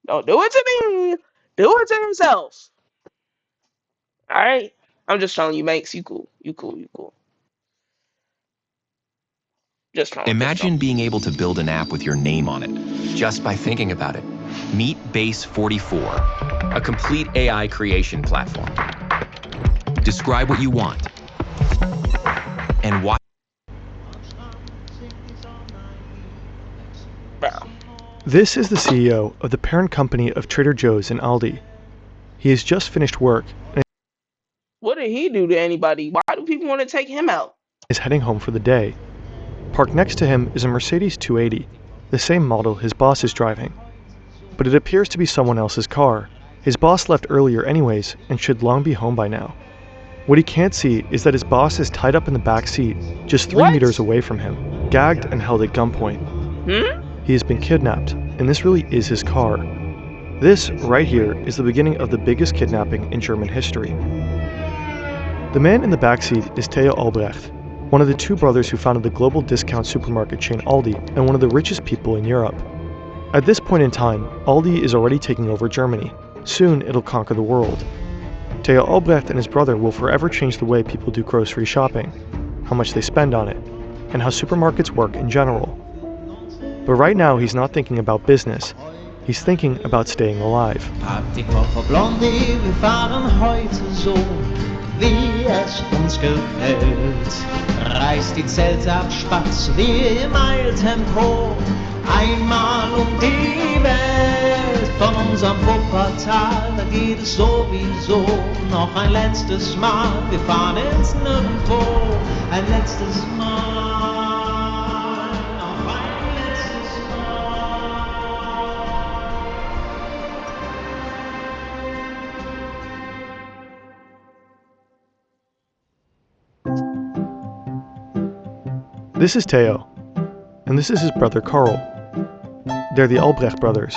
Don't do it to me. Do it to yourself. All right. I'm just telling you, Max. You cool. You cool. You cool. Just telling. Just telling. Imagine being able to build an app with your name on it, just by thinking about it. Meet Base 44, a complete AI creation platform. Describe what you want, and watch. Bro. This is the CEO of the parent company of Trader Joe's and Aldi. He has just finished work and What did he do to anybody? Why do people want to take him out? is heading home for the day. Parked next to him is a Mercedes 280, the same model his boss is driving. But it appears to be someone else's car. His boss left earlier anyways and should long be home by now. What he can't see is that his boss is tied up in the back seat, just 3 What? meters away from him, gagged and held at gunpoint. He has been kidnapped, and this really is his car. This, right here, is the beginning of the biggest kidnapping in German history. The man in the backseat is Theo Albrecht, one of the 2 brothers who founded the global discount supermarket chain Aldi and one of the richest people in Europe. At this point in time, Aldi is already taking over Germany. Soon it'll conquer the world. Theo Albrecht and his brother will forever change the way people do grocery shopping, how much they spend on it, and how supermarkets work in general. But right now he's not thinking about business. He's thinking about staying alive. Pack die Koffer Blondie, wir fahren heute so, wie es uns gefällt. Reißt die Zelte ab, Spatz wie im Eiltempo, einmal die Welt. Von unserem Wuppertal, da geht es sowieso noch ein letztes Mal. Wir fahren ins Nirgendwo, ein letztes Mal. This is Theo, and this is his brother Karl. They're the Albrecht brothers.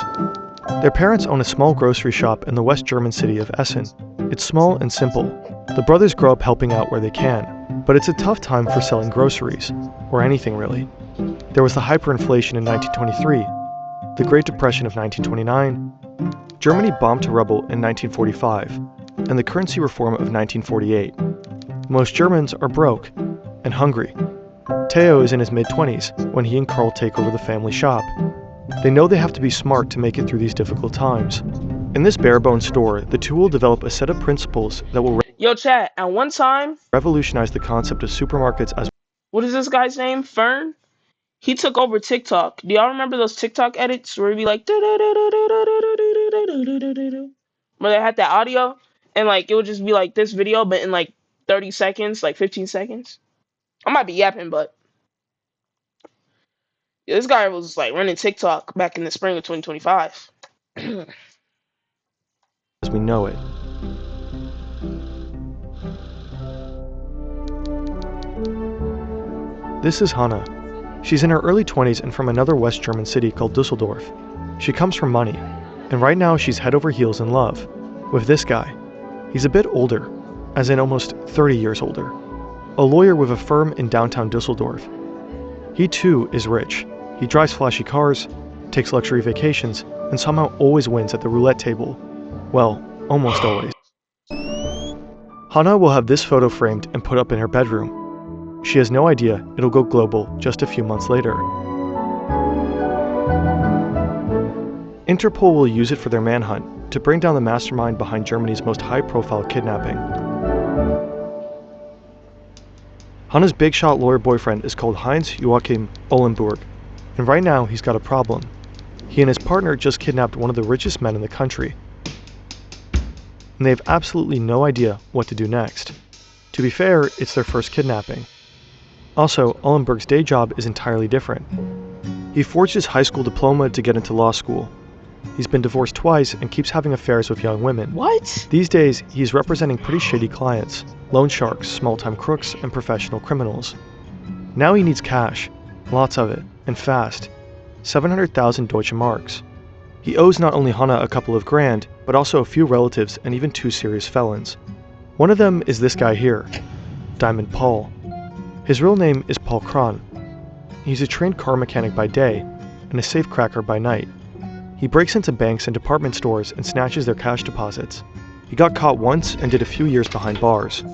Their parents own a small grocery shop in the West German city of Essen. It's small and simple. The brothers grow up helping out where they can, but it's a tough time for selling groceries, or anything really. There was the hyperinflation in 1923, the Great Depression of 1929, Germany bombed to rubble in 1945, and the currency reform of 1948. Most Germans are broke and hungry. Theo is in his mid-20s when he and Karl take over the family shop. They know they have to be smart to make it through these difficult times. In this bare-bones store, the two will develop a set of principles that will Yo, chat. At one time, revolutionize the concept of supermarkets as what is this guy's name? Fern? He took over TikTok. Do y'all remember those TikTok edits where it'd be like where they had that audio and like it would just be like this video but in like 30 seconds, like 15 seconds? I might be yapping, but yeah, this guy was like running TikTok back in the spring of 2025. as we know it. This is Hannah. She's in her early 20s and from another West German city called Dusseldorf. She comes from money, and right now she's head over heels in love with this guy. He's a bit older, as in almost 30 years older. A lawyer with a firm in downtown Dusseldorf. He too is rich. He drives flashy cars, takes luxury vacations, and somehow always wins at the roulette table. Well, almost always. Hannah will have this photo framed and put up in her bedroom. She has no idea it'll go global just a few months later. Interpol will use it for their manhunt to bring down the mastermind behind Germany's most high-profile kidnapping. Hannah's big shot lawyer boyfriend is called Heinz Joachim Ohlenburg, and right now he's got a problem. He and his partner just kidnapped one of the richest men in the country, and they have absolutely no idea what to do next. To be fair, it's their first kidnapping. Also, Ohlenburg's day job is entirely different. He forged his high school diploma to get into law school. He's been divorced twice and keeps having affairs with young women. What? These days, he's representing pretty shady clients, loan sharks, small-time crooks, and professional criminals. Now he needs cash, lots of it, and fast. 700,000 Deutsche Marks. He owes not only Hannah a couple of grand, but also a few relatives and even 2 serious felons. One of them is this guy here, Diamond Paul. His real name is Paul Kron. He's a trained car mechanic by day and a safecracker by night. He breaks into banks and department stores and snatches their cash deposits. He got caught once and did a few years behind bars.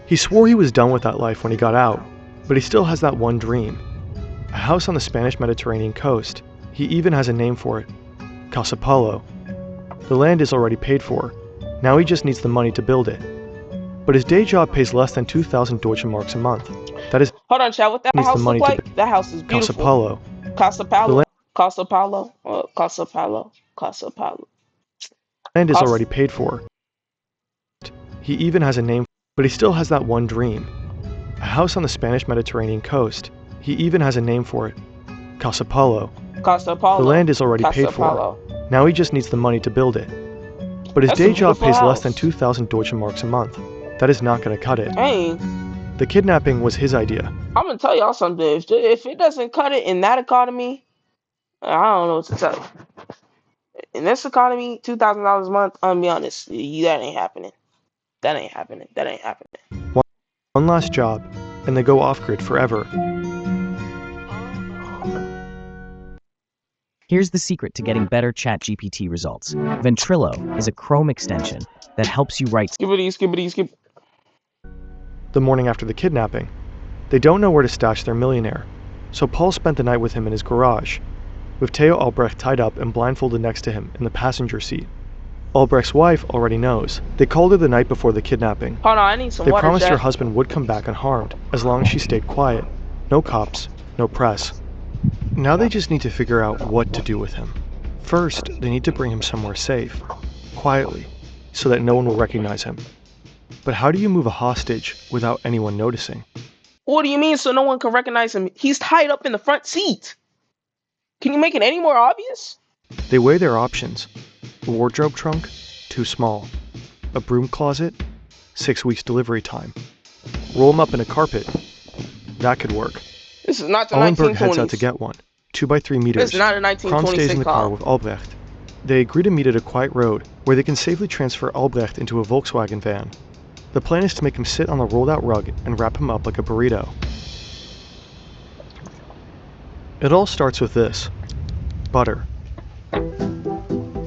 He swore he was done with that life when he got out, but he still has that one dream. A house on the Spanish Mediterranean coast. He even has a name for it. Casa Paulo. The land is already paid for. Now he just needs the money to build it. But his day job pays less than 2,000 Deutsche Marks a month. That is, Hold on, Chad. What that needs the house money look to like? That house is Casa beautiful. Paulo. Casa The Paulo. Casa Paulo. Casa Paulo. Casa Paulo. land is Casa- already paid for. He even has a name, but he still has that one dream. A house on the Spanish Mediterranean coast. He even has a name for it. Casa Paulo. Casa Paulo. The land is already Casa paid for. Paulo. Now he just needs the money to build it. But his That's a day job beautiful pays less than house. 2,000 Deutsche Marks a month. That is not going to cut it. Hey, The kidnapping was his idea. I'm gonna tell y'all something. If it doesn't cut it in that economy, I don't know what to tell you. In this economy, $2,000 a month. I'm gonna be honest, that ain't happening. That ain't happening. That ain't happening. One last job, and they go off-grid forever. Here's the secret to getting better ChatGPT results. Ventrilo is a Chrome extension that helps you write Skip. The morning after the kidnapping, they don't know where to stash their millionaire, so Paul spent the night with him in his garage, with Theo Albrecht tied up and blindfolded next to him in the passenger seat. Albrecht's wife already knows. They called her the night before the kidnapping. Hold on, I need some They water, promised her Jack. husband would come back unharmed, as long as she stayed quiet. No cops, no press. Now they just need to figure out what to do with him. First, they need to bring him somewhere safe, quietly, so that no one will recognize him. But how do you move a hostage without anyone noticing? What do you mean so no one can recognize him? He's tied up in the front seat. Can you make it any more obvious? They weigh their options. A wardrobe trunk? Too small. A broom closet? 6 weeks delivery time. Roll him up in a carpet? That could work. This is not the Allenberg 1920s. heads out to get one, 2x3 meters. This is not a Kron stays in 1926 the car car. with Albrecht. They agree to meet at a quiet road where they can safely transfer Albrecht into a Volkswagen van. The plan is to make him sit on the rolled out rug and wrap him up like a burrito. It all starts with this: butter.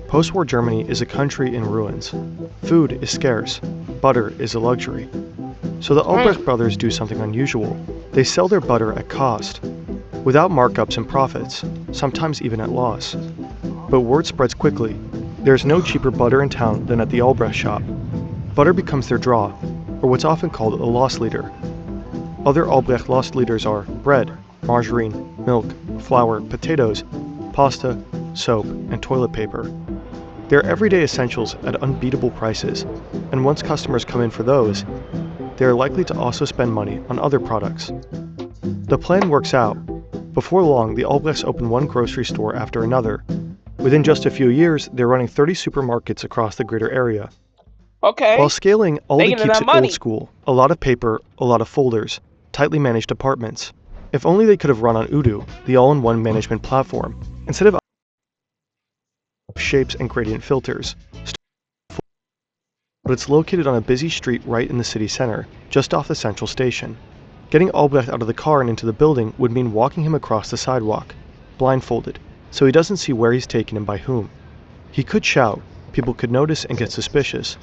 Post-war Germany is a country in ruins. Food is scarce. Butter is a luxury. So the Albrecht brothers do something unusual. They sell their butter at cost, without markups and profits, sometimes even at loss. But word spreads quickly. There's no cheaper butter in town than at the Albrecht shop. Butter becomes their draw, or what's often called a loss leader. Other Albrecht loss leaders are bread, margarine, milk, flour, potatoes, pasta, soap, and toilet paper. They're everyday essentials at unbeatable prices, and once customers come in for those, they are likely to also spend money on other products. The plan works out. Before long, the Albrechts open one grocery store after another. Within just a few years, they're running 30 supermarkets across the greater area. Okay. While scaling, Aldi Making keeps that it money. old school. A lot of paper, a lot of folders, tightly managed departments. If only they could have run on Odoo, the all-in-one management platform, instead of shapes and gradient filters. But it's located on a busy street right in the city center, just off the central station. Getting Albrecht out of the car and into the building would mean walking him across the sidewalk, blindfolded, so he doesn't see where he's taken and by whom. He could shout, people could notice and get suspicious.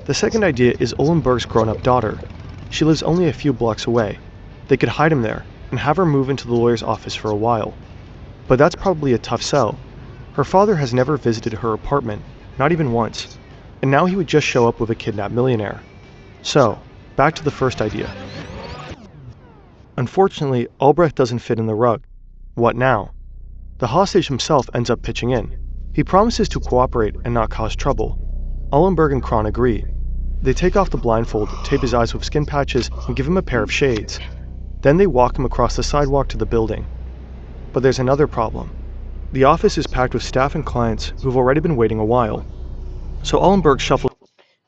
The second idea is Ullenberg's grown-up daughter. She lives only a few blocks away. They could hide him there and have her move into the lawyer's office for a while. But that's probably a tough sell. Her father has never visited her apartment, not even once, and now he would just show up with a kidnapped millionaire. So, back to the first idea. Unfortunately, Albrecht doesn't fit in the rug. What now? The hostage himself ends up pitching in. He promises to cooperate and not cause trouble. Ullenberg and Kron agree. They take off the blindfold, tape his eyes with skin patches, and give him a pair of shades. Then they walk him across the sidewalk to the building. But there's another problem. The office is packed with staff and clients who've already been waiting a while. So Ullenberg shuffles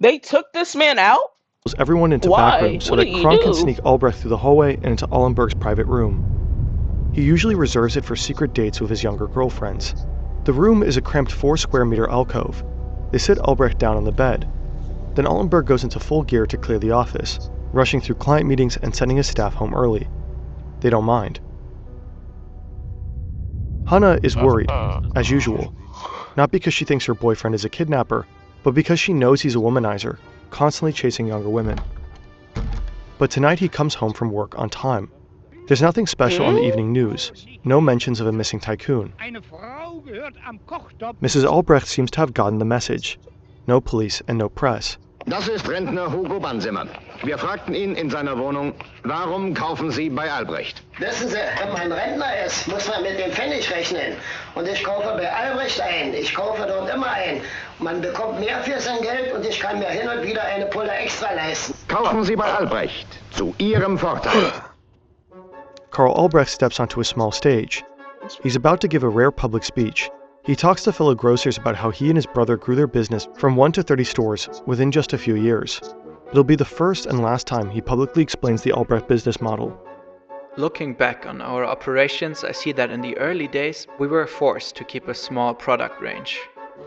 They took this man out? everyone into Why? back rooms so What that did he Kron can do? sneak Albrecht through the hallway and into Ullenberg's private room. He usually reserves it for secret dates with his younger girlfriends. The room is a cramped 4-square-meter alcove. They sit Albrecht down on the bed. Then Ullenberg goes into full gear to clear the office, rushing through client meetings and sending his staff home early. They don't mind. Hannah is worried, as usual, not because she thinks her boyfriend is a kidnapper, but because she knows he's a womanizer, constantly chasing younger women. But tonight he comes home from work on time. There's nothing special on the evening news, no mentions of a missing tycoon. Mrs. Albrecht seems to have gotten the message. No police and no press. Das ist Rentner Hugo Bansemann. Wir fragten ihn in seiner Wohnung, warum kaufen Sie bei Albrecht? Wissen Sie, wenn man Rentner ist, muss man mit dem Pfennig rechnen. Und ich kaufe bei Albrecht ein. Ich kaufe dort immer ein. Man bekommt mehr für sein Geld und ich kann mir hin und wieder eine Pulle extra leisten. Kaufen Sie bei Albrecht. Zu Ihrem Vorteil. Karl Albrecht steps onto a small stage. He's about to give a rare public speech. He talks to fellow grocers about how he and his brother grew their business from 1 to 30 stores within just a few years. It'll be the first and last time he publicly explains the Albrecht business model. Looking back on our operations, I see that in the early days, we were forced to keep a small product range.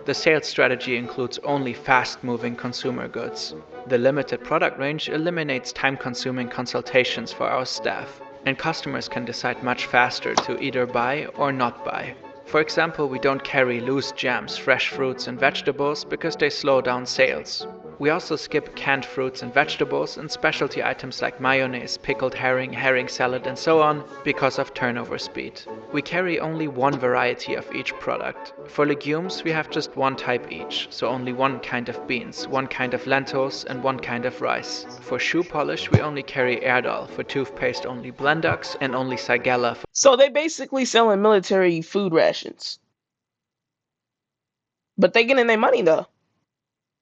The sales strategy includes only fast-moving consumer goods. The limited product range eliminates time-consuming consultations for our staff, and customers can decide much faster to either buy or not buy. For example, we don't carry loose jams, fresh fruits and vegetables because they slow down sales. We also skip canned fruits and vegetables and specialty items like mayonnaise, pickled herring, herring salad and so on because of turnover speed. We carry only one variety of each product. For legumes, we have just one type each, so only one kind of beans, one kind of lentils and one kind of rice. For shoe polish, we only carry Erdal. For toothpaste, only Blendux and only Sigella. So they basically selling military food rations. But they getting their money though.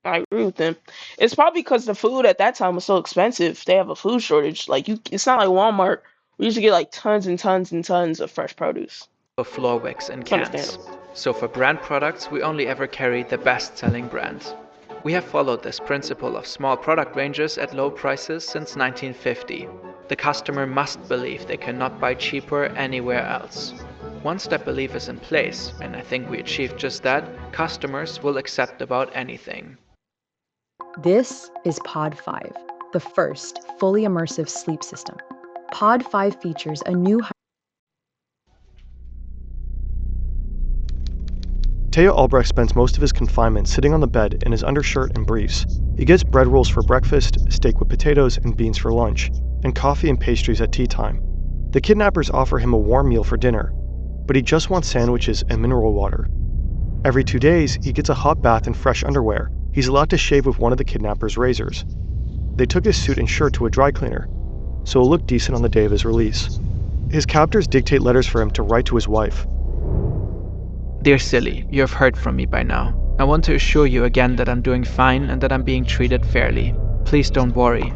I agree with them. It's probably because the food at that time was so expensive. They have a food shortage. It's not like Walmart. We used to get like tons and tons and tons of fresh produce. Of floor wax and cans. So for brand products, we only ever carry the best-selling brand. We have followed this principle of small product ranges at low prices since 1950. The customer must believe they cannot buy cheaper anywhere else. Once that belief is in place, and I think we achieved just that, customers will accept about anything. This is Pod 5, the first fully immersive sleep system. Pod 5 features a new... Theo Albrecht spends most of his confinement sitting on the bed in his undershirt and briefs. He gets bread rolls for breakfast, steak with potatoes and beans for lunch, and coffee and pastries at tea time. The kidnappers offer him a warm meal for dinner, but he just wants sandwiches and mineral water. Every 2 days, he gets a hot bath and fresh underwear. He's allowed to shave with one of the kidnappers' razors. They took his suit and shirt to a dry cleaner, so it'll look decent on the day of his release. His captors dictate letters for him to write to his wife. Dear Silly, you have heard from me by now. I want to assure you again that I'm doing fine and that I'm being treated fairly. Please don't worry.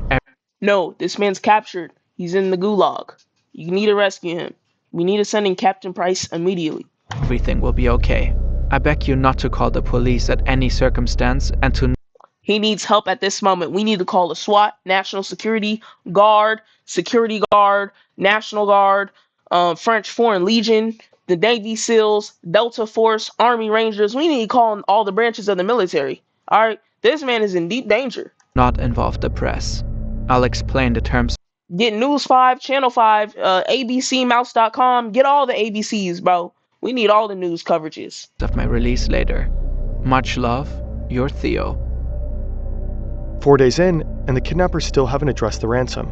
No, this man's captured. He's in the gulag. You need to rescue him. We need to send in Captain Price immediately. Everything will be okay. I beg you not to call the police at any circumstance and to... He needs help at this moment. We need to call the SWAT, National Security Guard, Security Guard, National Guard, French Foreign Legion, the Navy SEALs, Delta Force, Army Rangers. We need to call on all the branches of the military. All right? This man is in deep danger. Not involve the press. I'll explain the terms. Get News 5, Channel 5, ABCmouse.com. Get all the ABCs, bro. We need all the news coverages. Of my release later. Much love, your Theo. 4 days in, and the kidnappers still haven't addressed the ransom.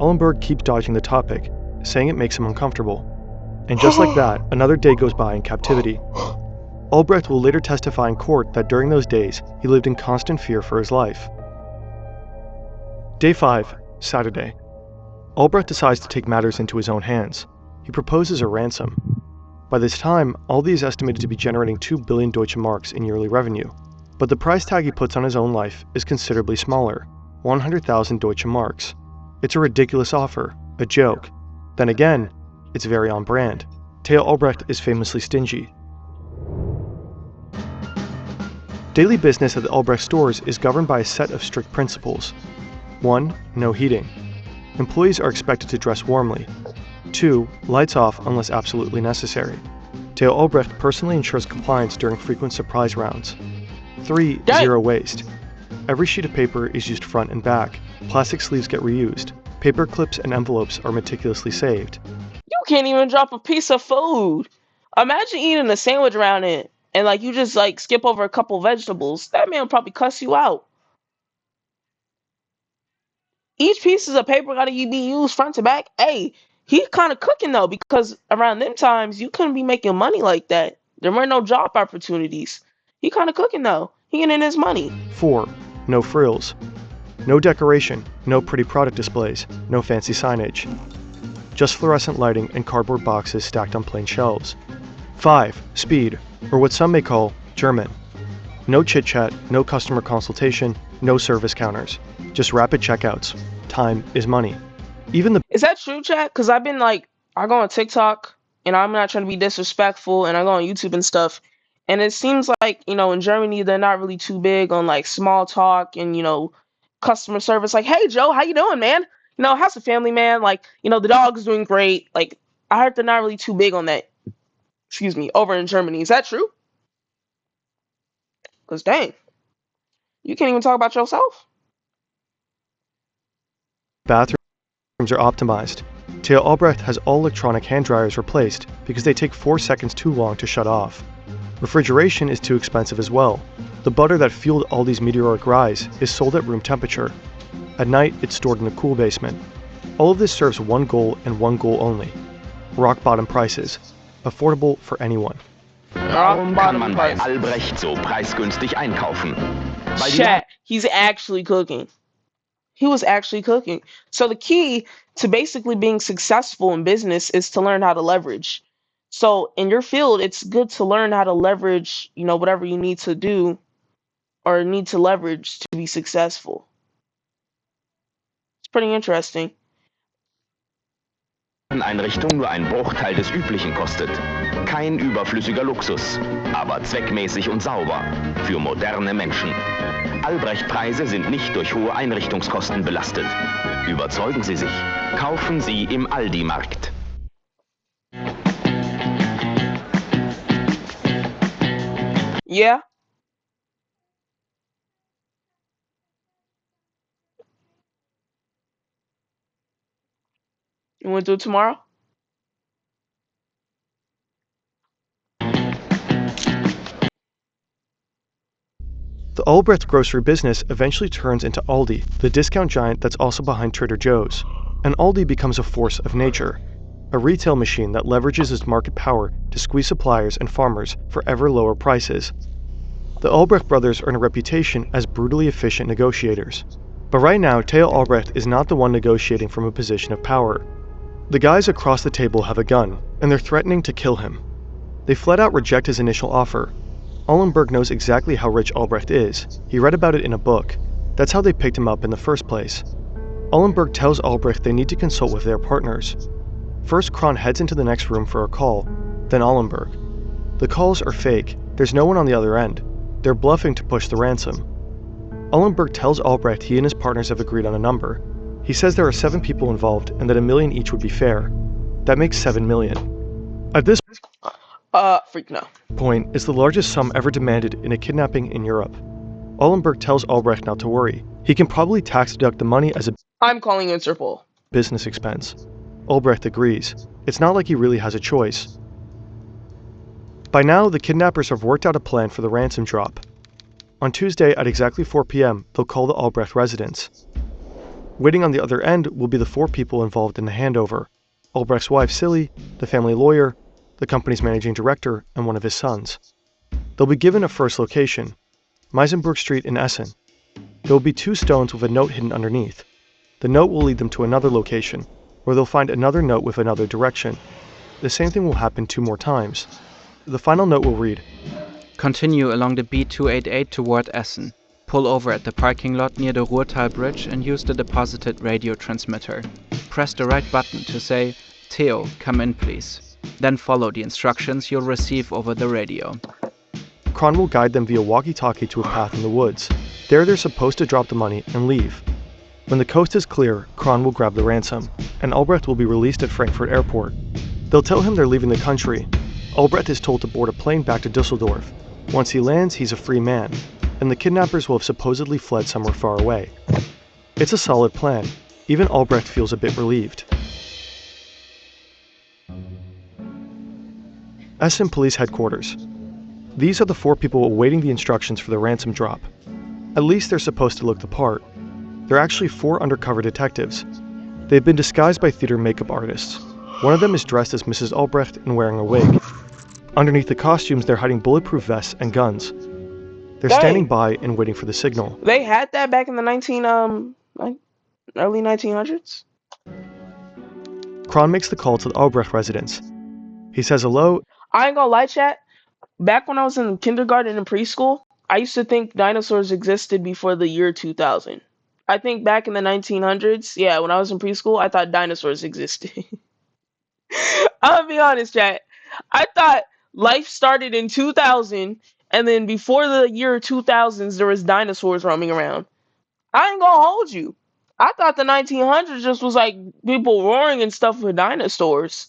Ullenberg keeps dodging the topic, saying it makes him uncomfortable. And just like that, another day goes by in captivity. Albrecht will later testify in court that during those days, he lived in constant fear for his life. Day 5, Saturday. Albrecht decides to take matters into his own hands. He proposes a ransom. By this time, Aldi is estimated to be generating 2 billion Deutsche Marks in yearly revenue. But the price tag he puts on his own life is considerably smaller, 100,000 Deutsche Marks. It's a ridiculous offer, a joke. Then again, it's very on brand. Theo Albrecht is famously stingy. Daily business at the Albrecht stores is governed by a set of strict principles. 1. No heating. Employees are expected to dress warmly. 2. Lights off unless absolutely necessary. Theo Albrecht personally ensures compliance during frequent surprise rounds. 3. Zero waste. Every sheet of paper is used front and back. Plastic sleeves get reused. Paper clips and envelopes are meticulously saved. You can't even drop a piece of food. Imagine eating a sandwich around it and like you just like skip over a couple vegetables. That man will probably cuss you out. Each piece of paper gotta be used front to back. Hey, he kind of cooking though because around them times you couldn't be making money like that. There were no job opportunities. He kind of cooking though. He getting his money. 4. No frills. No decoration, no pretty product displays, no fancy signage. Just fluorescent lighting and cardboard boxes stacked on plain shelves. 5. Speed, or what some may call German. No chit-chat, no customer consultation, no service counters. Just rapid checkouts. Time is money. Even the Is that true, chat? Because I've been like, I go on TikTok and I'm not trying to be disrespectful and I go on YouTube and stuff. And it seems like, in Germany, they're not really too big on like small talk and, customer service. Like, hey, Joe, how you doing, man? How's the family, man? Like, the dog's doing great. Like, I heard they're not really too big on that. Excuse me, over in Germany. Is that true? Because dang, you can't even talk about yourself. bathrooms are optimized. Theo Albrecht has all electronic hand dryers replaced because they take 4 seconds too long to shut off. Refrigeration is too expensive as well. The butter that fueled Aldi's meteoric rise is sold at room temperature. At night, it's stored in the cool basement. All of this serves one goal and one goal only: rock bottom prices, affordable for anyone. Warum kann man bei Albrecht so preisgünstig einkaufen? Weil die Chat, he's actually cooking. He was actually cooking. So the key to basically being successful in business is to learn how to leverage. So in your field, it's good to learn how to leverage, whatever you need to do or need to leverage to be successful. It's pretty interesting. Einrichtung nur ein Bruchteil des Üblichen kostet. Kein überflüssiger Luxus, aber zweckmäßig und sauber für moderne Menschen. Albrecht-Preise sind nicht durch hohe Einrichtungskosten belastet. Überzeugen Sie sich. Kaufen Sie im Aldi-Markt. Yeah. You want to do it tomorrow? The Albrecht grocery business eventually turns into Aldi, the discount giant that's also behind Trader Joe's. And Aldi becomes a force of nature, a retail machine that leverages its market power to squeeze suppliers and farmers for ever lower prices. The Albrecht brothers earn a reputation as brutally efficient negotiators. But right now, Theo Albrecht is not the one negotiating from a position of power. The guys across the table have a gun, and they're threatening to kill him. They flat out reject his initial offer. Ullenberg knows exactly how rich Albrecht is. He read about it in a book. That's how they picked him up in the first place. Ullenberg tells Albrecht they need to consult with their partners. First, Kron heads into the next room for a call, then Ullenberg. The calls are fake. There's no one on the other end. They're bluffing to push the ransom. Ullenberg tells Albrecht he and his partners have agreed on a number. He says there are 7 people involved and that $1 million each would be fair. That makes $7 million. At this Freak no. point, it's the largest sum ever demanded in a kidnapping in Europe. Ullenberg tells Albrecht not to worry. He can probably tax deduct the money as a I'm calling Interpol. business expense. Albrecht agrees. It's not like he really has a choice. By now, the kidnappers have worked out a plan for the ransom drop. On Tuesday at exactly 4 p.m., they'll call the Albrecht residence. Waiting on the other end will be the 4 people involved in the handover: Albrecht's wife, Silly, the family lawyer, the company's managing director, and one of his sons. They'll be given a first location, Meisenberg Street in Essen. There will be 2 stones with a note hidden underneath. The note will lead them to another location, where they'll find another note with another direction. The same thing will happen 2 more times. The final note will read, Continue along the B288 toward Essen. Pull over at the parking lot near the Ruhrtal Bridge and use the deposited radio transmitter. Press the right button to say, Theo, come in please. Then follow the instructions you'll receive over the radio. Kron will guide them via walkie-talkie to a path in the woods. There they're supposed to drop the money and leave. When the coast is clear, Kron will grab the ransom, and Albrecht will be released at Frankfurt Airport. They'll tell him they're leaving the country. Albrecht is told to board a plane back to Dusseldorf. Once he lands, he's a free man, and the kidnappers will have supposedly fled somewhere far away. It's a solid plan. Even Albrecht feels a bit relieved. Essen Police Headquarters. These are the 4 people awaiting the instructions for the ransom drop. At least they're supposed to look the part. They're actually 4 undercover detectives. They've been disguised by theater makeup artists. One of them is dressed as Mrs. Albrecht and wearing a wig. Underneath the costumes, they're hiding bulletproof vests and guns. They're standing by and waiting for the signal. They had that back in the early 1900s. Kron makes the call to the Albrecht residence. He says hello. I ain't gonna lie, chat. Back when I was in kindergarten and preschool, I used to think dinosaurs existed before the year 2000. I think back in the 1900s, yeah, when I was in preschool, I thought dinosaurs existed. I'll be honest, chat. I thought life started in 2000, and then before the year 2000s, there was dinosaurs roaming around. I ain't gonna hold you. I thought the 1900s just was like people roaring and stuff with dinosaurs.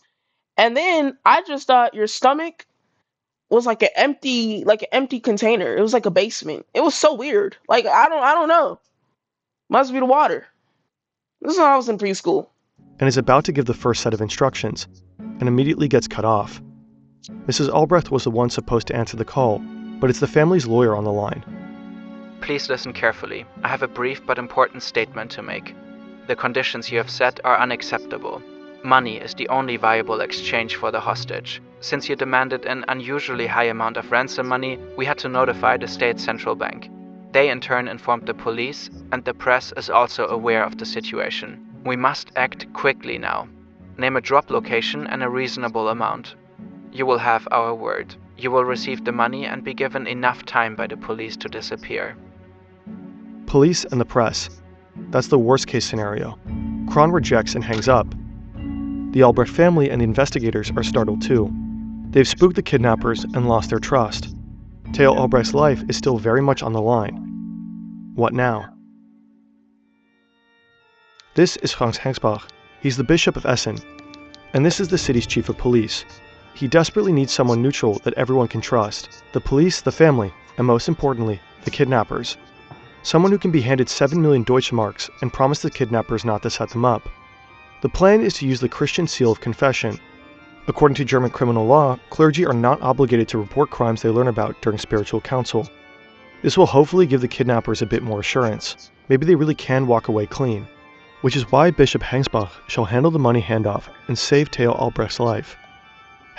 And then I just thought your stomach was like an empty container. It was like a basement. It was so weird. Like I don't know. Must be the water. This is when I was in preschool. And is about to give the first set of instructions, and immediately gets cut off. Mrs. Albrecht was the one supposed to answer the call, but it's the family's lawyer on the line. Please listen carefully. I have a brief but important statement to make. The conditions you have set are unacceptable. Money is the only viable exchange for the hostage. Since you demanded an unusually high amount of ransom money, we had to notify the state central bank. They in turn informed the police, and the press is also aware of the situation. We must act quickly now. Name a drop location and a reasonable amount. You will have our word. You will receive the money and be given enough time by the police to disappear. Police and the press. That's the worst case scenario. Kron rejects and hangs up. The Albrecht family and the investigators are startled too. They've spooked the kidnappers and lost their trust. Theo Albrecht's life is still very much on the line. What now? This is Franz Hengsbach. He's the Bishop of Essen, and this is the city's chief of police. He desperately needs someone neutral that everyone can trust. The police, the family, and most importantly, the kidnappers. Someone who can be handed 7 million Deutschmarks and promise the kidnappers not to set them up. The plan is to use the Christian seal of confession. According to German criminal law, clergy are not obligated to report crimes they learn about during spiritual counsel. This will hopefully give the kidnappers a bit more assurance. Maybe they really can walk away clean. Which is why Bishop Hengsbach shall handle the money handoff and save Theo Albrecht's life.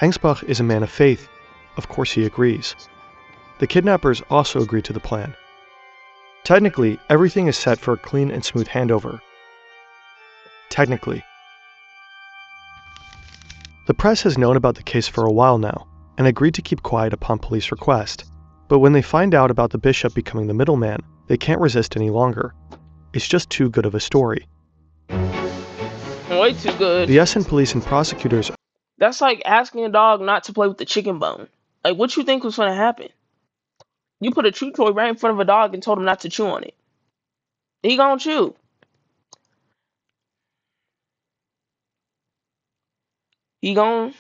Hengsbach is a man of faith. Of course he agrees. The kidnappers also agree to the plan. Technically, everything is set for a clean and smooth handover. Technically. The press has known about the case for a while now, and agreed to keep quiet upon police request. But when they find out about the bishop becoming the middleman, they can't resist any longer. It's just too good of a story. Way too good. The Essen police and prosecutors. That's like asking a dog not to play with the chicken bone. Like, what you think was going to happen? You put a chew toy right in front of a dog and told him not to chew on it. He gonna chew. He gonna...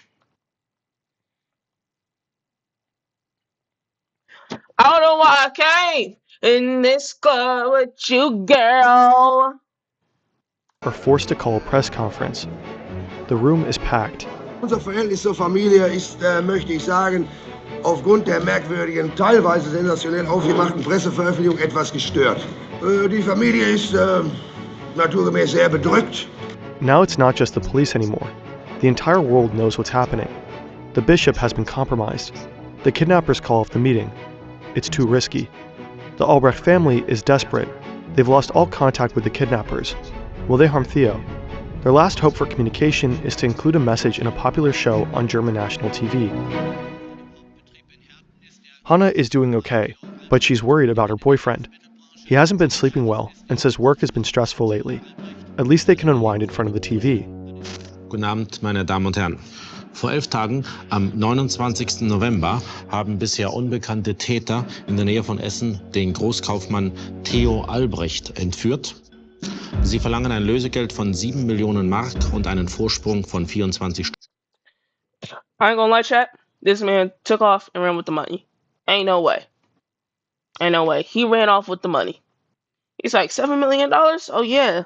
I don't know why I came in this club with you, girl. Are forced to call a press conference. The room is packed. Unser Verhältnis zur Familie ist, möchte ich sagen, aufgrund der merkwürdigen, teilweise sensationell aufgemachten Presseveröffentlichung etwas gestört. Die Familie ist naturgemäß sehr bedrückt. Now it's not just the police anymore. The entire world knows what's happening. The bishop has been compromised. The kidnappers call off the meeting. It's too risky. The Albrecht family is desperate. They've lost all contact with the kidnappers. Will they harm Theo? Their last hope for communication is to include a message in a popular show on German national TV. Hannah is doing okay, but she's worried about her boyfriend. He hasn't been sleeping well and says work has been stressful lately. At least they can unwind in front of the TV. Guten Abend, meine Damen und Herren. Vor 11 Tagen, am 29. November, haben bisher unbekannte Täter in der Nähe von Essen den Großkaufmann Theo Albrecht entführt. Sie verlangen ein Lösegeld von 7 Millionen Mark und einen Vorsprung von 24 Stunden. I ain't gonna lie, chat. This man took off and ran with the money. Ain't no way. Ain't no way. He ran off with the money. He's like, $7 million? Oh, yeah.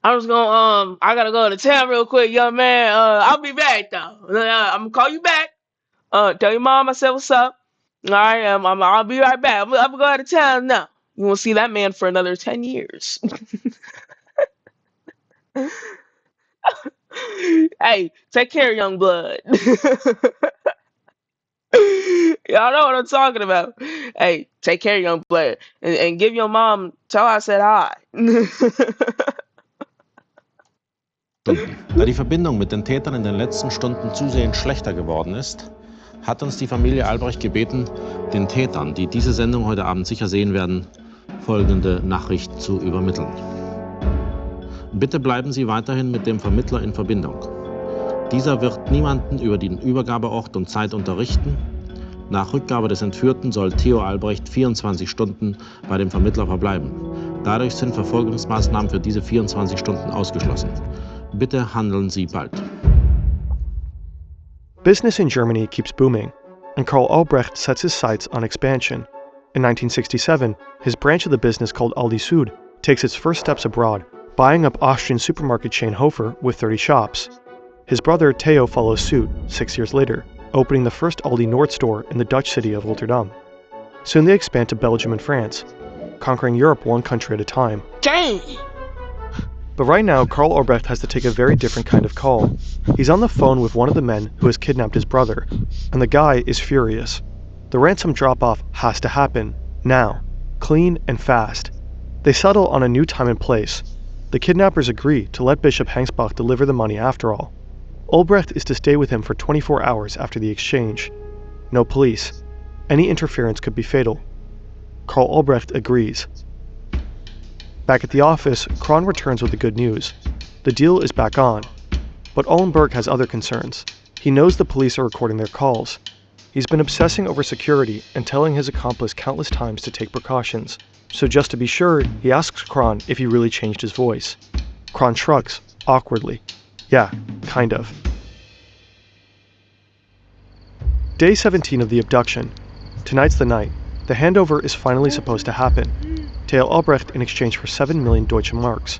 I'm just gonna I gotta go to town real quick, young man. I'll be back though. I'm gonna call you back. Tell your mom I said what's up. All right, I'll be right back. I'm gonna go out of town now. You won't see that man for another 10 years. Hey, take care, young blood. Y'all know what I'm talking about. Hey, take care, young blood. And give your mom, tell her I said hi. Da die Verbindung mit den Tätern in den letzten Stunden zusehends schlechter geworden ist, hat uns die Familie Albrecht gebeten, den Tätern, die diese Sendung heute Abend sicher sehen werden, folgende Nachricht zu übermitteln. Bitte bleiben Sie weiterhin mit dem Vermittler in Verbindung. Dieser wird niemanden über den Übergabeort und Zeit unterrichten. Nach Rückgabe des Entführten soll Theo Albrecht 24 Stunden bei dem Vermittler verbleiben. Dadurch sind Verfolgungsmaßnahmen für diese 24 Stunden ausgeschlossen. Bitte handeln Sie bald. Business in Germany keeps booming, and Karl Albrecht sets his sights on expansion. In 1967, his branch of the business called Aldi Süd takes its first steps abroad, buying up Austrian supermarket chain Hofer with 30 shops. His brother Theo follows suit 6 years later, opening the first Aldi Nord store in the Dutch city of Rotterdam. Soon they expand to Belgium and France, conquering Europe one country at a time. Dang! But right now, Karl Albrecht has to take a very different kind of call. He's on the phone with one of the men who has kidnapped his brother, and the guy is furious. The ransom drop-off has to happen, now, clean and fast. They settle on a new time and place. The kidnappers agree to let Bishop Hengsbach deliver the money after all. Albrecht is to stay with him for 24 hours after the exchange. No police. Any interference could be fatal. Karl Albrecht agrees. Back at the office, Kron returns with the good news. The deal is back on. But Ullenberg has other concerns. He knows the police are recording their calls. He's been obsessing over security and telling his accomplice countless times to take precautions. So just to be sure, he asks Kron if he really changed his voice. Kron shrugs, awkwardly. Yeah, kind of. Day 17 of the abduction. Tonight's the night. The handover is finally supposed to happen. Theo Albrecht in exchange for 7 million Deutsche Marks.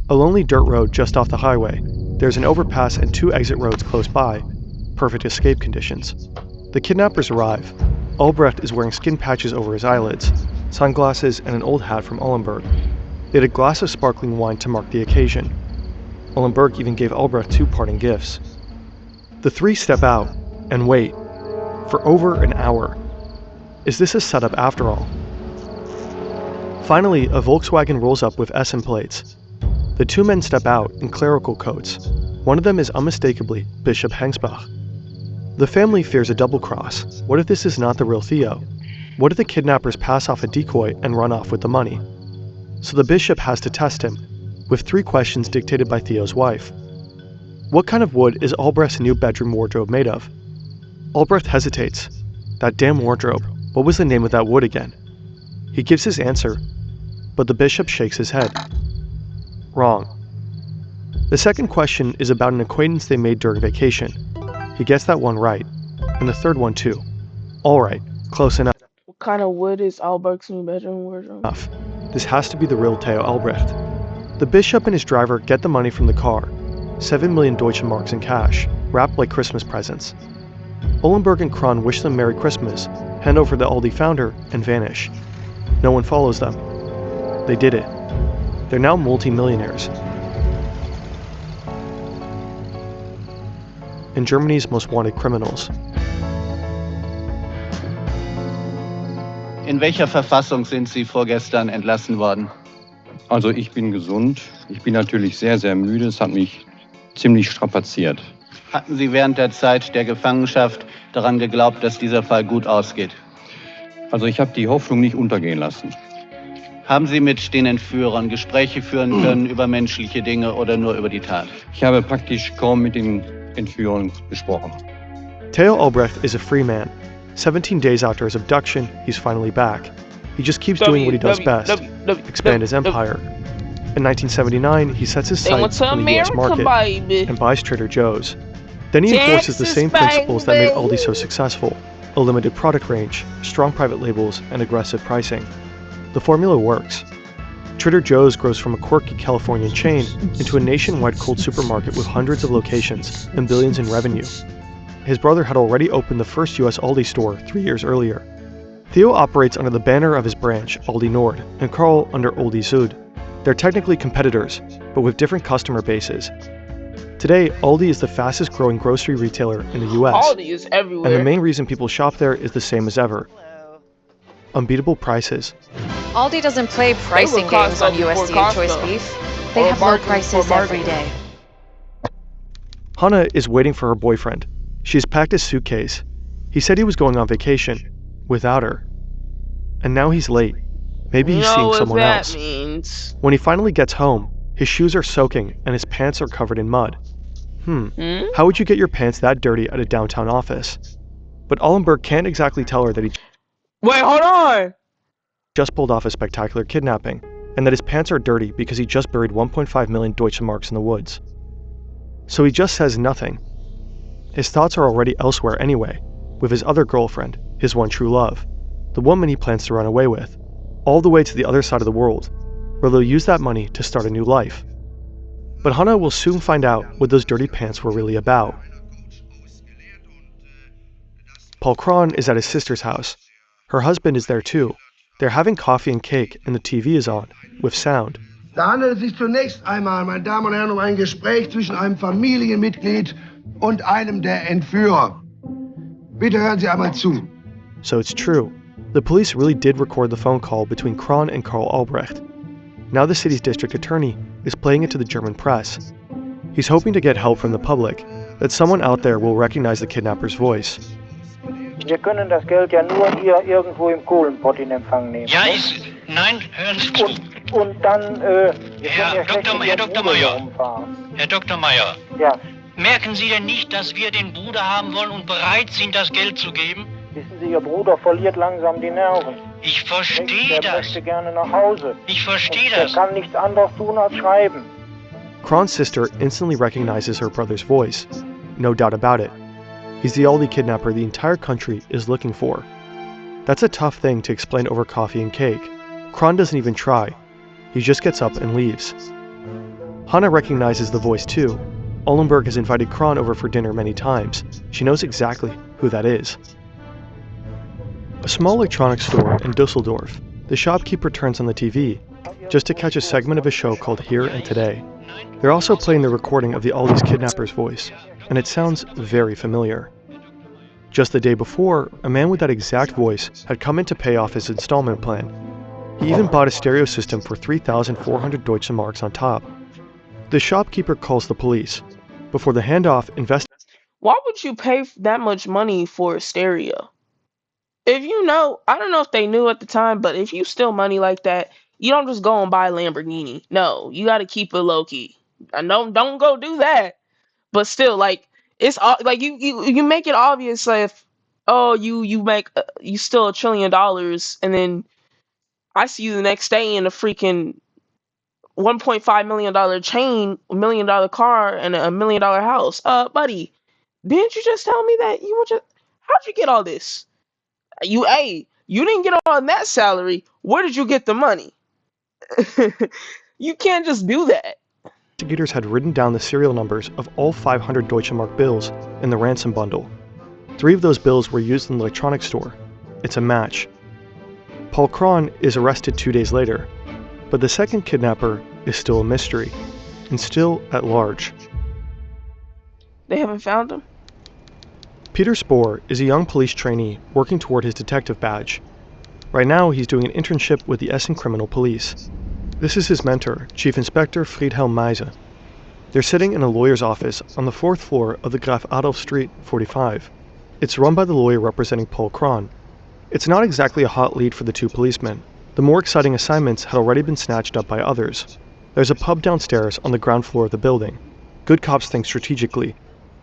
A lonely dirt road just off the highway. There's an overpass and 2 exit roads close by. Perfect escape conditions. The kidnappers arrive. Albrecht is wearing skin patches over his eyelids, sunglasses, and an old hat from Ullenberg. They had a glass of sparkling wine to mark the occasion. Ullenberg even gave Albrecht 2 parting gifts. The 3 step out and wait for over an hour. Is this a setup after all? Finally, a Volkswagen rolls up with Essen plates. The 2 men step out in clerical coats. One of them is unmistakably Bishop Hengsbach. The family fears a double cross. What if this is not the real Theo? What if the kidnappers pass off a decoy and run off with the money? So the bishop has to test him, with 3 questions dictated by Theo's wife. What kind of wood is Albrecht's new bedroom wardrobe made of? Albrecht hesitates. That damn wardrobe. What was the name of that wood again? He gives his answer, but the bishop shakes his head. Wrong. The second question is about an acquaintance they made during vacation. He gets that one right, and the third one too. All right, close enough. What kind of wood is Albrecht's new bedroom wardrobe? This has to be the real Theo Albrecht. The bishop and his driver get the money from the car, 7 million Deutsche Marks in cash, wrapped like Christmas presents. Ullenberg and Kron wish them Merry Christmas, hand over the Aldi founder, and vanish. No one follows them. They did it. They're now multi-millionaires. And Germany's most wanted criminals. In welcher Verfassung sind Sie vorgestern entlassen worden? Also ich bin gesund. Ich bin natürlich sehr, sehr müde. Es hat mich ziemlich strapaziert. Hatten Sie während der Zeit der Gefangenschaft daran geglaubt, dass dieser Fall gut ausgeht? Also ich habe die Hoffnung nicht untergehen lassen. Haben Sie mit den Entführern Gespräche führen können über menschliche Dinge oder nur über die Tat? Ich habe praktisch kaum mit den Entführern gesprochen. Theo Albrecht is a free man. 17 days after his abduction, he's finally back. He just keeps doing what he does best, expand his empire. In 1979, he sets his sights on the US market and buys Trader Joe's. Then he enforces the same principles that made Aldi so successful: a limited product range, strong private labels, and aggressive pricing. The formula works. Trader Joe's grows from a quirky Californian chain into a nationwide cold supermarket with hundreds of locations and billions in revenue. His brother had already opened the first US Aldi store 3 years earlier. Theo operates under the banner of his branch, Aldi Nord, and Carl under Aldi Süd. They're technically competitors, but with different customer bases. Today, Aldi is the fastest growing grocery retailer in the US. Aldi is everywhere. And the main reason people shop there is the same as ever. Unbeatable prices. Aldi doesn't play pricing games on USDA choice beef. They have low prices every day. Hannah is waiting for her boyfriend. She's packed his suitcase. He said he was going on vacation without her. And now he's late. Maybe he's seeing someone else. Means? When he finally gets home, his shoes are soaking and his pants are covered in mud. How would you get your pants that dirty at a downtown office? But Allenberg can't exactly tell her that he Wait, hold on! just pulled off a spectacular kidnapping, and that his pants are dirty because he just buried 1.5 million Deutschmarks in the woods. So he just says nothing. His thoughts are already elsewhere anyway, with his other girlfriend, his one true love, the woman he plans to run away with, all the way to the other side of the world, where they'll use that money to start a new life. But Hannah will soon find out what those dirty pants were really about. Paul Kron is at his sister's house. Her husband is there too. They're having coffee and cake and the TV is on, with sound. Da handelt es sich zunächst einmal, meine Damen und Herren, um ein Gespräch zwischen einem Familienmitglied und einem der Entführer. Bitte hören Sie einmal zu. So it's true. The police really did record the phone call between Kron and Karl Albrecht. Now the city's district attorney is playing it to the German press. He's hoping to get help from the public, that someone out there will recognize the kidnapper's voice. Wir können das Geld ja nur hier irgendwo im Kohlenpott in Empfang nehmen. Ja, nein, hören Sie zu. Und dann, Herr Dr. Meier. Herr Dr. Meier. Ja. Merken Sie denn nicht, dass wir den Bruder haben wollen und bereit sind, das Geld zu geben? Wissen Sie, Ihr Bruder verliert langsam die Nerven. Ich verstehe das. Er möchte gerne nach Hause. Ich verstehe das. Er kann nichts anderes tun als schreiben. Kron's sister instantly recognizes her brother's voice. No doubt about it. He's the Aldi kidnapper the entire country is looking for. That's a tough thing to explain over coffee and cake. Kron doesn't even try. He just gets up and leaves. Hannah recognizes the voice too. Ollenberg has invited Kron over for dinner many times. She knows exactly who that is. A small electronics store in Dusseldorf. The shopkeeper turns on the TV, just to catch a segment of a show called Here and Today. They're also playing the recording of the Aldi's kidnapper's voice, and it sounds very familiar. Just the day before, a man with that exact voice had come in to pay off his installment plan. He even bought a stereo system for 3,400 Deutsche Marks on top. The shopkeeper calls the police. Before the handoff, Why would you pay that much money for a stereo? If you know, I don't know if they knew at the time, but if you steal money like that, you don't just go and buy a Lamborghini. No, you got to keep it low key. I know, don't go do that. But still, like it's like you make it obvious if you steal $1 trillion and then I see you the next day in a freaking $1.5 million chain, $1 million car, and a $1 million house. Buddy, didn't you just tell me that you were just? How'd you get all this? You didn't get on that salary. Where did you get the money? You can't just do that. Investigators had written down the serial numbers of all 500 Deutsche Mark bills in the ransom bundle. 3 of those bills were used in the electronics store. It's a match. Paul Kron is arrested 2 days later, but the second kidnapper is still a mystery, and still at large. They haven't found him? Peter Spohr is a young police trainee working toward his detective badge. Right now, he's doing an internship with the Essen Criminal Police. This is his mentor, Chief Inspector Friedhelm Meise. They're sitting in a lawyer's office on the 4th floor of the Graf Adolf Street 45. It's run by the lawyer representing Paul Kron. It's not exactly a hot lead for the 2 policemen. The more exciting assignments had already been snatched up by others. There's a pub downstairs on the ground floor of the building. Good cops think strategically.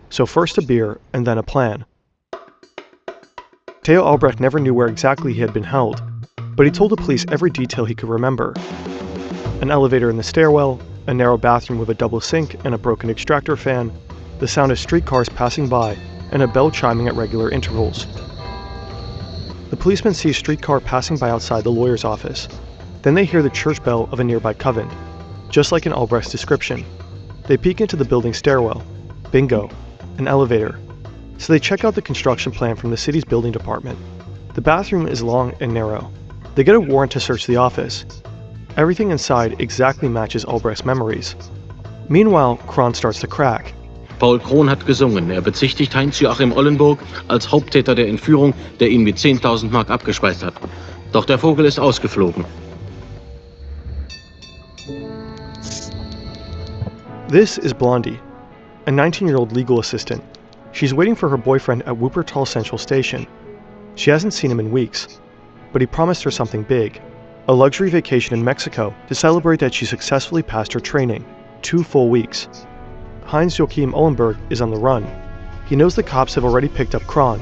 So first a beer, and then a plan. Theo Albrecht never knew where exactly he had been held, but he told the police every detail he could remember. An elevator in the stairwell, a narrow bathroom with a double sink and a broken extractor fan, the sound of streetcars passing by, and a bell chiming at regular intervals. The policeman sees a streetcar passing by outside the lawyer's office. Then they hear the church bell of a nearby convent, just like in Albrecht's description. They peek into the building's stairwell. Bingo, an elevator. So they check out the construction plan from the city's building department. The bathroom is long and narrow. They get a warrant to search the office. Everything inside exactly matches Albrecht's memories. Meanwhile, Kron starts to crack. Paul Krohn hat gesungen. Bezichtigt Heinz-Joachim Ollenburg als Haupttäter der Entführung, der ihn mit 10.000 Mark abgespeist hat. Doch der Vogel ist ausgeflogen. This is Blondie, a 19-year-old legal assistant. She's waiting for her boyfriend at Wuppertal Central Station. She hasn't seen him in weeks, but he promised her something big, a luxury vacation in Mexico to celebrate that she successfully passed her training, 2 full weeks. Heinz-Joachim Ollenburg is on the run. He knows the cops have already picked up Kron.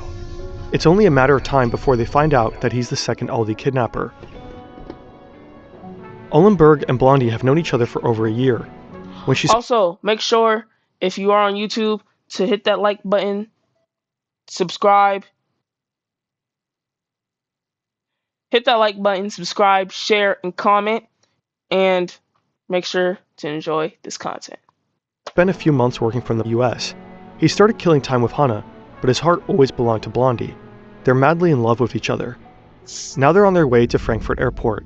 It's only a matter of time before they find out that he's the second Aldi kidnapper. Ollenburg and Blondie have known each other for over a year. When she's Also, make sure, if you are on YouTube, to hit that like button, subscribe. Hit that like button, subscribe, share, and comment. And make sure to enjoy this content. Spent a few months working from the US. He started killing time with Hannah, but his heart always belonged to Blondie. They're madly in love with each other. Now they're on their way to Frankfurt Airport.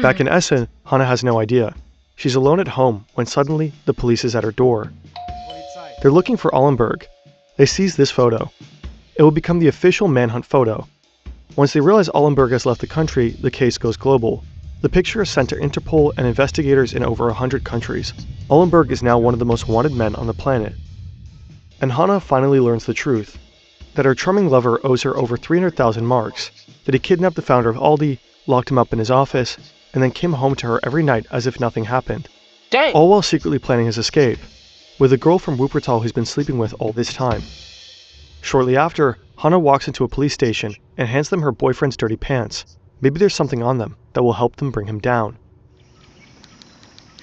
Back in Essen, Hannah has no idea. She's alone at home when suddenly the police is at her door. They're looking for Ollenburg. They seize this photo. It will become the official manhunt photo. Once they realize Ollenburg has left the country, the case goes global. The picture is sent to Interpol and investigators in over 100 countries. Ollenburg is now one of the most wanted men on the planet. And Hannah finally learns the truth, that her charming lover owes her over 300,000 marks, that he kidnapped the founder of Aldi, locked him up in his office, and then came home to her every night as if nothing happened. Dang. All while secretly planning his escape, with a girl from Wuppertal he's been sleeping with all this time. Shortly after, Hannah walks into a police station and hands them her boyfriend's dirty pants. Maybe there's something on them that will help them bring him down.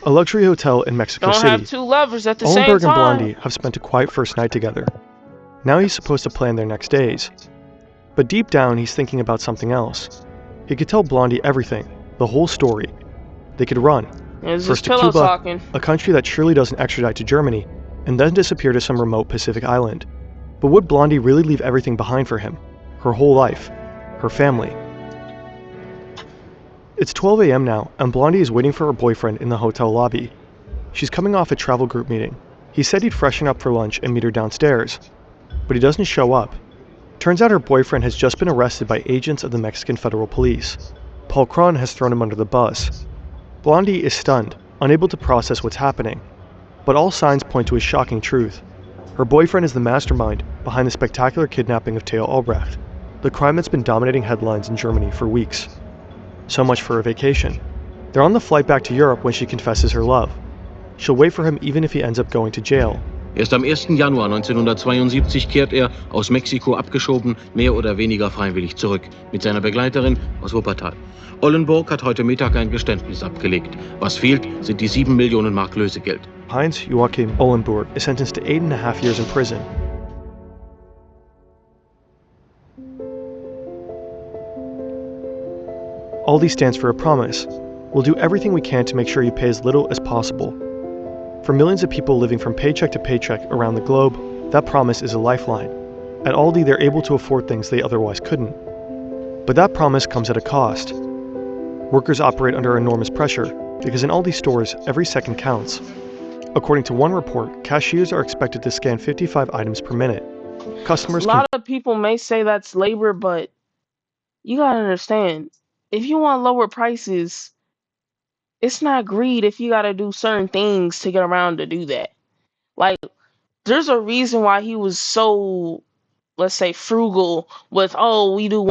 A luxury hotel in Mexico City. Don't have 2 lovers at the same Ollenburg time. and Blondie have spent a quiet first night together. Now he's supposed to plan their next days. But deep down, he's thinking about something else. He could tell Blondie everything, the whole story. They could run. First to Cuba, talking. a country that surely doesn't extradite to Germany, and then disappear to some remote Pacific island. But would Blondie really leave everything behind for him? Her whole life. Her family. It's 12 a.m. now, and Blondie is waiting for her boyfriend in the hotel lobby. She's coming off a travel group meeting. He said he'd freshen up for lunch and meet her downstairs, but he doesn't show up. Turns out her boyfriend has just been arrested by agents of the Mexican Federal Police. Paul Kron has thrown him under the bus. Blondie is stunned, unable to process what's happening, but all signs point to a shocking truth. Her boyfriend is the mastermind behind the spectacular kidnapping of Theo Albrecht, the crime that's been dominating headlines in Germany for weeks. So much for a vacation. They're on the flight back to Europe when she confesses her love. She'll wait for him even if he ends up going to jail. Erst am 1. Januar 1972 kehrt aus Mexiko abgeschoben, mehr oder weniger freiwillig zurück, mit seiner Begleiterin aus Wuppertal. Ollenburg hat heute Mittag ein Geständnis abgelegt. Was fehlt, sind die 7 Millionen Mark Lösegeld. Heinz-Joachim Ollenburg is sentenced to 8.5 years in prison. Aldi stands for a promise. We'll do everything we can to make sure you pay as little as possible. For millions of people living from paycheck to paycheck around the globe, that promise is a lifeline. At Aldi, they're able to afford things they otherwise couldn't. But that promise comes at a cost. Workers operate under enormous pressure because in Aldi stores, every second counts. According to one report, cashiers are expected to scan 55 items per minute. Customers A lot of people may say that's labor, but you gotta understand, if you want lower prices, it's not greed if you gotta do certain things to get around to do that. Like, there's a reason why he was so, let's say, frugal with, oh, we do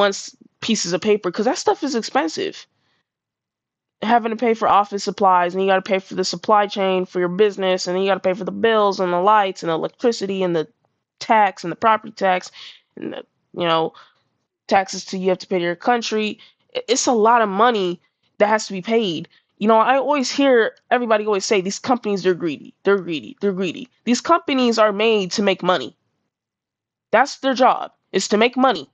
pieces of paper, because that stuff is expensive. Having to pay for office supplies, and you gotta pay for the supply chain for your business, and then you gotta pay for the bills and the lights and the electricity and the tax and the property tax and the, taxes you have to pay to your country. It's a lot of money that has to be paid. I always hear everybody always say these companies are greedy. They're greedy. They're greedy. These companies are made to make money. That's their job, is to make money.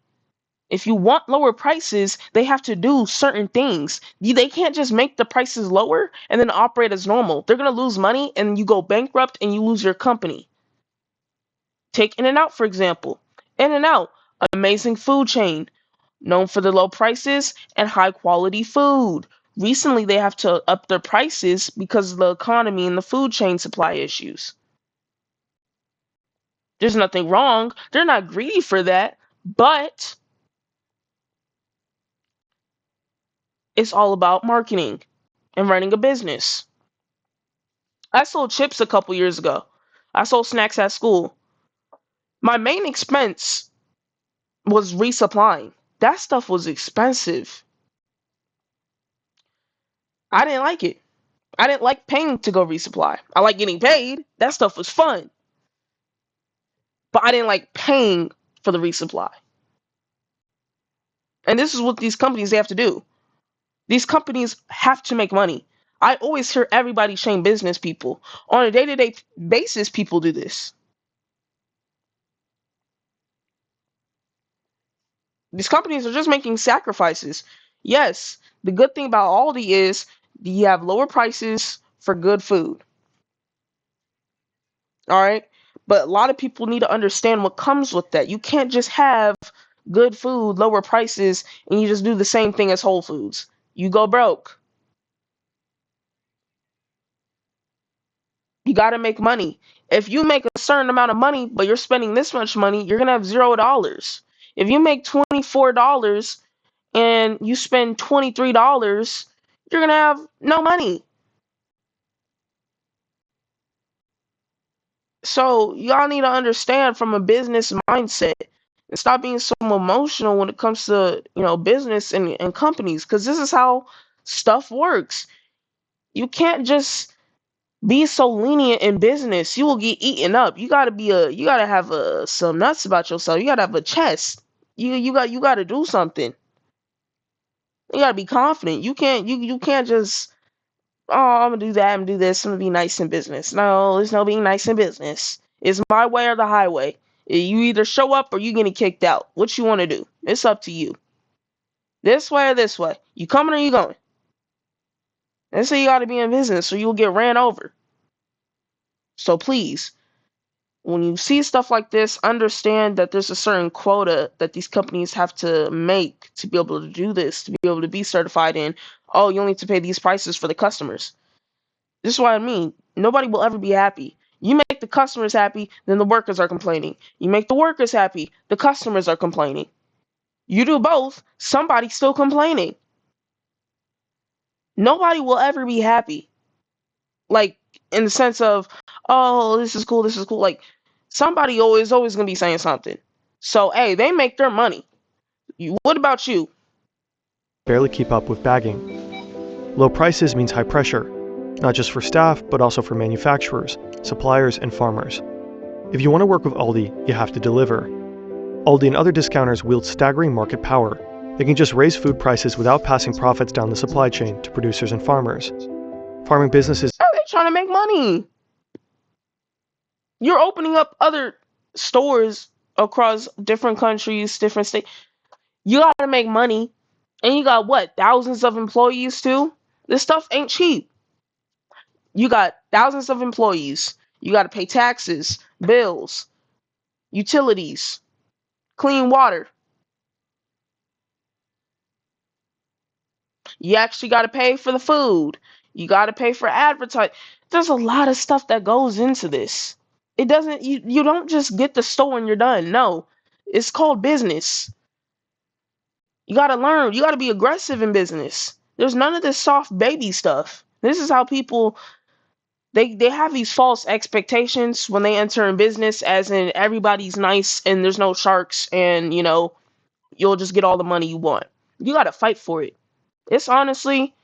If you want lower prices, they have to do certain things. They can't just make the prices lower and then operate as normal. They're going to lose money and you go bankrupt and you lose your company. Take In-N-Out, for example. In-N-Out, amazing food chain, known for the low prices and high quality food. Recently, they have to up their prices because of the economy and the food chain supply issues. There's nothing wrong. They're not greedy for that, but it's all about marketing and running a business. I sold chips a couple years ago. I sold snacks at school. My main expense was resupplying. That stuff was expensive. I didn't like it. I didn't like paying to go resupply. I like getting paid. That stuff was fun. But I didn't like paying for the resupply. And this is what these companies they have to do. These companies have to make money. I always hear everybody shame business people. On a day-to-day basis, people do this. These companies are just making sacrifices. Yes, the good thing about Aldi is you have lower prices for good food. All right? But a lot of people need to understand what comes with that. You can't just have good food, lower prices, and you just do the same thing as Whole Foods. You go broke. You got to make money. If you make a certain amount of money, but you're spending this much money, you're going to have $0. If you make $24 and you spend $23, you're going to have no money. So y'all need to understand from a business mindset and stop being so emotional when it comes to, business and companies, because this is how stuff works. You can't just be so lenient in business. You will get eaten up. You gotta have some nuts about yourself. You gotta have a chest. You gotta do something. You gotta be confident. You can't just, oh, I'm gonna do that, I'm gonna do this, I'm gonna be nice in business. No, there's no being nice in business. It's my way or the highway. You either show up or you getting kicked out. What you want to do? It's up to you. This way or this way. You coming or you going? That's how you gotta be in business, or you'll get ran over. So please, when you see stuff like this, understand that there's a certain quota that these companies have to make to be able to do this, to be able to be certified in. Oh, you only need to pay these prices for the customers. This is what I mean. Nobody will ever be happy. You make the customers happy, then the workers are complaining. You make the workers happy, the customers are complaining. You do both, somebody's still complaining. Nobody will ever be happy. Like, in the sense of, oh, this is cool, this is cool. Like, somebody always going to be saying something. So, hey, they make their money. What about you? Barely keep up with bagging. Low prices means high pressure, not just for staff, but also for manufacturers, suppliers, and farmers. If you want to work with Aldi, you have to deliver. Aldi and other discounters wield staggering market power. They can just raise food prices without passing profits down the supply chain to producers and farmers. Farming businesses... Oh, they're trying to make money. You're opening up other stores across different countries, different states. You gotta make money. And you got what? Thousands of employees too? This stuff ain't cheap. You got thousands of employees. You gotta pay taxes, bills, utilities, clean water. You actually gotta pay for the food. You gotta pay for advertising. There's a lot of stuff that goes into this. It doesn't, you don't just get the store and you're done. No. It's called business. You gotta learn. You gotta be aggressive in business. There's none of this soft baby stuff. This is how people they have these false expectations when they enter in business, as in everybody's nice and there's no sharks and you'll just get all the money you want. You gotta fight for it. It's honestly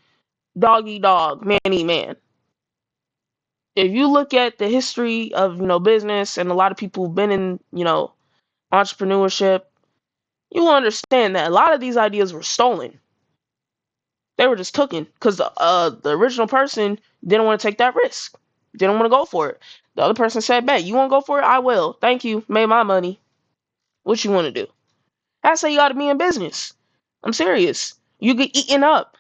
dog eat dog, man eat man. If you look at the history of business and a lot of people who've been in entrepreneurship, you will understand that a lot of these ideas were stolen. They were just taken because the original person didn't want to take that risk. Didn't want to go for it. The other person said, bet, you want to go for it? I will. Thank you. Made my money. What you want to do? That's how you gotta be in business. I'm serious. You get eaten up.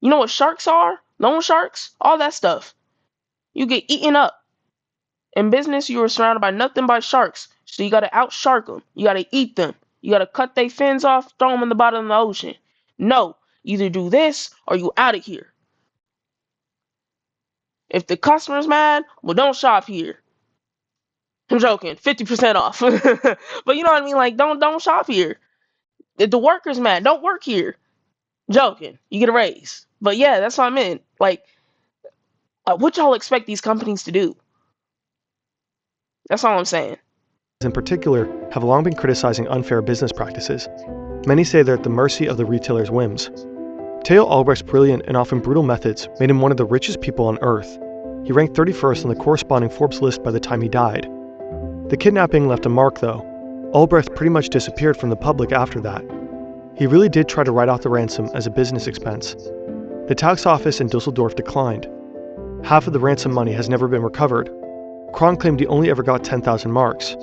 You know what sharks are? Loan sharks? All that stuff. You get eaten up. In business, you are surrounded by nothing but sharks. So you gotta out-shark them. You gotta eat them. You gotta cut their fins off, throw them in the bottom of the ocean. No, either do this or you out of here. If the customer's mad, well, don't shop here. I'm joking, 50% off. But you know what I mean? Like, don't shop here. If the worker's mad, don't work here. Joking, you get a raise. But yeah, that's what I meant. Like, what y'all expect these companies to do? That's all I'm saying. In particular, have long been criticizing unfair business practices. Many say they're at the mercy of the retailer's whims. Theo Albrecht's brilliant and often brutal methods made him one of the richest people on Earth. He ranked 31st on the corresponding Forbes list by the time he died. The kidnapping left a mark, though. Albrecht pretty much disappeared from the public after that. He really did try to write off the ransom as a business expense. The tax office in Dusseldorf declined. Half of the ransom money has never been recovered. Kron claimed he only ever got 10,000 marks.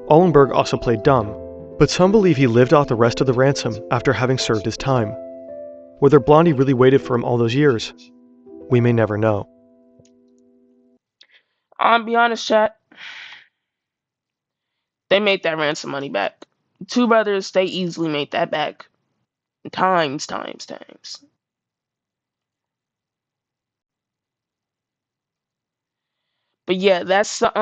Ollenberg also played dumb, but some believe he lived off the rest of the ransom after having served his time. Whether Blondie really waited for him all those years, we may never know. I'll be honest, chat. They made that ransom money back. Two brothers, they easily made that back. Times. But yeah, that's the